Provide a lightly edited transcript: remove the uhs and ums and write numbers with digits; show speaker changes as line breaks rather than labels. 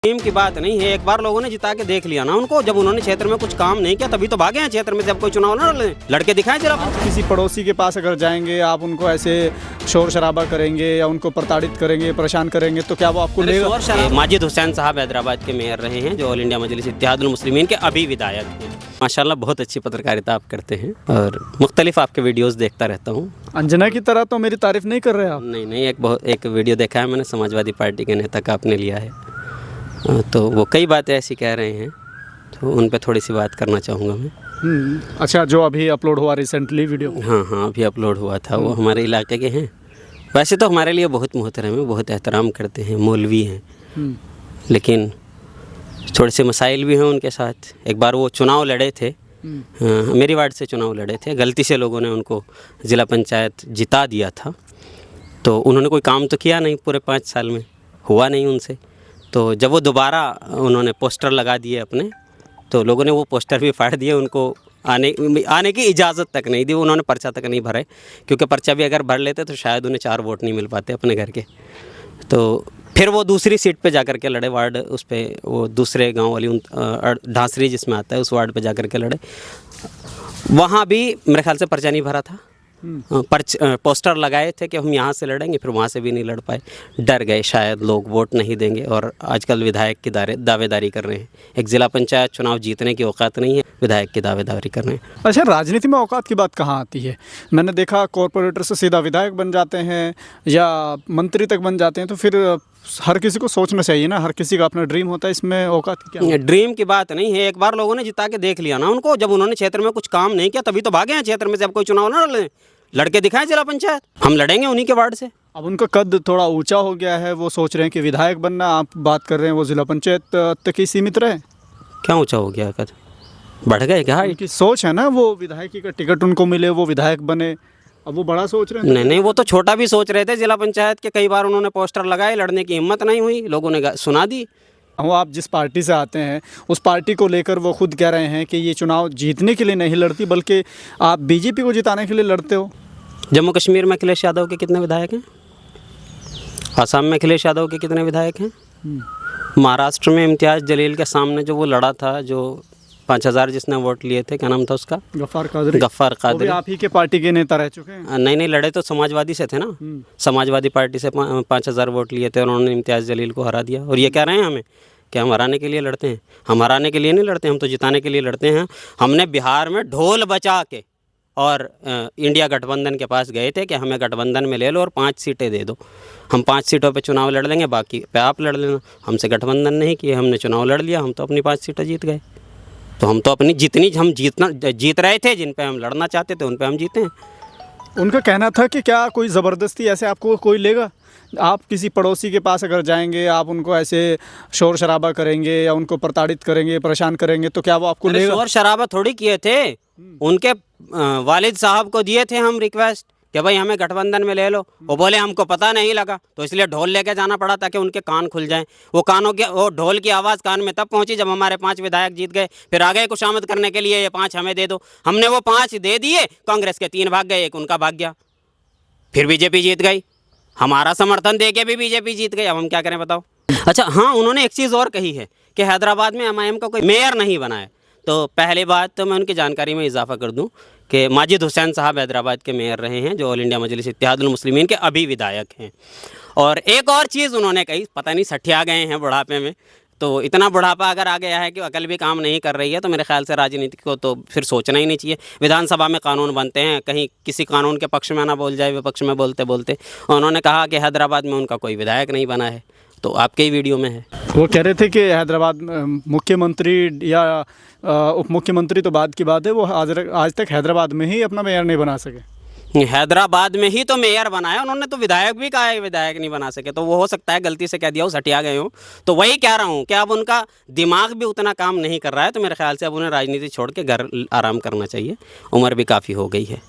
Team की बात नहीं है, एक बार लोगों ने जिता के देख लिया ना उनको, जब उन्होंने क्षेत्र में कुछ काम नहीं किया तभी तो भागे हैं क्षेत्र में से। अब कोई चुनाव ना लड़के दिखाएं जरा।
आप किसी पड़ोसी के पास अगर जाएंगे, आप उनको ऐसे शोर शराबा करेंगे या उनको प्रताड़ित करेंगे, परेशान करेंगे, तो क्या वो आपको लेगा?
माजिद हुसैन साहब हैदराबाद के मेयर रहे हैं, जो ऑल इंडिया मजलिस इत्तेहादुल मुस्लिमीन के अभी विधायक हैं। माशाल्लाह बहुत अच्छी पत्रकारिता आप करते हैं और मुख्तलिफ आपके वीडियोस देखता रहता हूँ।
अंजना की तरह तो मेरी तारीफ नहीं कर रहे आप।
नहीं, एक वीडियो देखा है मैंने, समाजवादी पार्टी के नेता का आपने लिया है, तो वो कई बातें ऐसी कह रहे हैं, तो उन पे थोड़ी सी बात करना चाहूँगा मैं।
अच्छा, जो अभी अपलोड हुआ रिसेंटली वीडियो?
हाँ, अभी अपलोड हुआ था, वो हमारे इलाके के हैं। वैसे तो हमारे लिए बहुत मोहतरम है, बहुत एहतराम करते हैं, मौलवी हैं, लेकिन थोड़े से मसाइल भी हैं उनके साथ। एक बार वो चुनाव लड़े थे, मेरी वार्ड से चुनाव लड़े थे, गलती से लोगों ने उनको ज़िला पंचायत जिता दिया था, तो उन्होंने कोई काम तो किया नहीं, पूरे 5 साल में हुआ नहीं उनसे। तो जब वो दोबारा उन्होंने पोस्टर लगा दिए अपने, तो लोगों ने वो पोस्टर भी फाड़ दिए, उनको आने की इजाज़त तक नहीं दी, उन्होंने पर्चा तक नहीं भरे, क्योंकि पर्चा भी अगर भर लेते तो शायद उन्हें 4 वोट नहीं मिल पाते अपने घर के। तो फिर वो दूसरी सीट पे जाकर के लड़े, वार्ड उस पे वो दूसरे गांव वाली ढांसरी जिसमें आता है उस वार्ड पे जाकर के लड़े। वहाँ भी मेरे ख्याल से पर्चा नहीं भरा था, पोस्टर लगाए थे कि हम यहाँ से लड़ेंगे, फिर वहाँ से भी नहीं लड़ पाए, डर गए शायद लोग वोट नहीं देंगे, और आजकल विधायक की दावेदारी कर रहे हैं। एक ज़िला पंचायत चुनाव जीतने की औकात नहीं है, विधायक की दावेदारी कर रहे हैं।
अच्छा, राजनीति में औकात की बात कहाँ आती है? मैंने देखा कॉरपोरेटर से सीधा विधायक बन जाते हैं या मंत्री तक बन जाते हैं, तो फिर हर किसी को सोचना चाहिए ना, हर किसी का अपना ड्रीम होता है, इसमें औकात की क्या?
ड्रीम की बात नहीं है, एक बार लोगों ने जिता के देख लिया ना उनको, जब उन्होंने क्षेत्र में कुछ काम नहीं किया तभी तो भागे हैं क्षेत्र में से। अब कोई चुनाव ना लड़के दिखाएं जिला पंचायत, हम लड़ेंगे उन्हीं के वार्ड से।
अब उनका कद थोड़ा ऊंचा हो गया है, वो सोच रहे हैं कि विधायक बनना, आप बात कर रहे हैं वो जिला पंचायत तक ही सीमित रहे।
क्या ऊंचा हो गया कद? बढ़ गए क्या?
उनकी सोच है ना, वो विधायकी का टिकट उनको मिले, वो विधायक बने, अब वो बड़ा सोच रहे हैं।
नहीं, वो तो छोटा भी सोच रहे थे। जिला पंचायत के कई बार उन्होंने पोस्टर लगाए, लड़ने की हिम्मत नहीं हुई, लोगों ने सुना दी।
वो आप जिस पार्टी से आते हैं उस पार्टी को लेकर वो खुद कह रहे हैं कि ये चुनाव जीतने के लिए नहीं लड़ती, बल्कि आप बीजेपी को जिताने के लिए लड़ते हो।
जम्मू कश्मीर में अखिलेश यादव के कितने विधायक हैं? आसाम में अखिलेश यादव के कितने विधायक हैं? महाराष्ट्र में इम्तियाज़ जलील के सामने जो वो लड़ा था, जो 5000 जिसने वोट लिए थे, क्या नाम था उसका?
गफ्फार कादरी। आप ही के पार्टी के नेता रह चुके हैं।
नहीं, लड़े तो समाजवादी से थे ना, समाजवादी पार्टी से 5000 वोट लिए थे और उन्होंने इम्तियाज़ जलील को हरा दिया। और ये कह रहे हैं हमें कि हम हराने के लिए लड़ते हैं। हम हराने के लिए नहीं लड़ते, हम तो जिताने के लिए लड़ते हैं। हमने बिहार में ढोल बजा के और इंडिया गठबंधन के पास गए थे कि हमें गठबंधन में ले लो और 5 सीटें दे दो, हम 5 सीटों पे चुनाव लड़ लेंगे, बाकी पे आप लड़ लेना। हमसे गठबंधन नहीं किए, हमने चुनाव लड़ लिया, हम तो अपनी 5 सीटें जीत गए। तो हम तो अपनी जितनी हम जीत रहे थे, जिन पे हम लड़ना चाहते थे उन पे हम जीते हैं।
उनका कहना था कि क्या कोई ज़बरदस्ती ऐसे आपको कोई लेगा? आप किसी पड़ोसी के पास अगर जाएंगे, आप उनको ऐसे शोर शराबा करेंगे या उनको प्रताड़ित करेंगे, परेशान करेंगे, तो क्या वो आपको लेगा?
शोर शराबा थोड़ी किए थे, उनके वालिद साहब को दिए थे हम रिक्वेस्ट कि भाई हमें गठबंधन में ले लो। वो बोले हमको पता नहीं लगा, तो इसलिए ढोल लेके जाना पड़ा ताकि उनके कान खुल जाएं। वो ढोल की आवाज़ कान में तब पहुंची जब हमारे 5 विधायक जीत गए। फिर आ गए खुशामद करने के लिए, ये 5 हमें दे दो। हमने वो 5 दे दिए, कांग्रेस के 3 भाग गए, 1 उनका भाग गया। फिर बीजेपी जीत गई, हमारा समर्थन दे के भी बीजेपी जीत गई। अब हम क्या करें बताओ? अच्छा हाँ, उन्होंने एक चीज़ और कही है कि हैदराबाद में MIM का कोई मेयर नहीं बना है। तो पहली बात तो मैं उनकी जानकारी में इजाफा कर दूं कि माजिद हुसैन साहब हैदराबाद के मेयर रहे हैं, जो ऑल इंडिया मजलिस इत्तेहादुल मुस्लिमीन के अभी विधायक हैं। और एक और चीज़ उन्होंने कही, पता नहीं सठिया गए हैं बुढ़ापे में, तो इतना बुढ़ापा अगर आ गया है कि अकल भी काम नहीं कर रही है, तो मेरे ख्याल से राजनीति को तो फिर सोचना ही नहीं चाहिए। विधानसभा में कानून बनते हैं, कहीं किसी कानून के पक्ष में ना बोल जाए, विपक्ष में बोलते बोलते। उन्होंने कहा कि हैदराबाद में उनका कोई विधायक नहीं बना है, तो आपके ही वीडियो में है।
वो कह रहे थे कि हैदराबाद मुख्यमंत्री या उप मुख्यमंत्री तो बाद की बात है, वो आज तक हैदराबाद में ही अपना मेयर नहीं बना सके।
हैदराबाद में ही तो मेयर बनाया उन्होंने, तो विधायक भी कहा है विधायक नहीं बना सके। तो वो हो सकता है गलती से कह दिया हो, सटिया गए हो। तो वही कह रहा हूँ कि अब उनका दिमाग भी उतना काम नहीं कर रहा है, तो मेरे ख्याल से अब उन्हें राजनीति छोड़ के घर आराम करना चाहिए, उम्र भी काफ़ी हो गई है।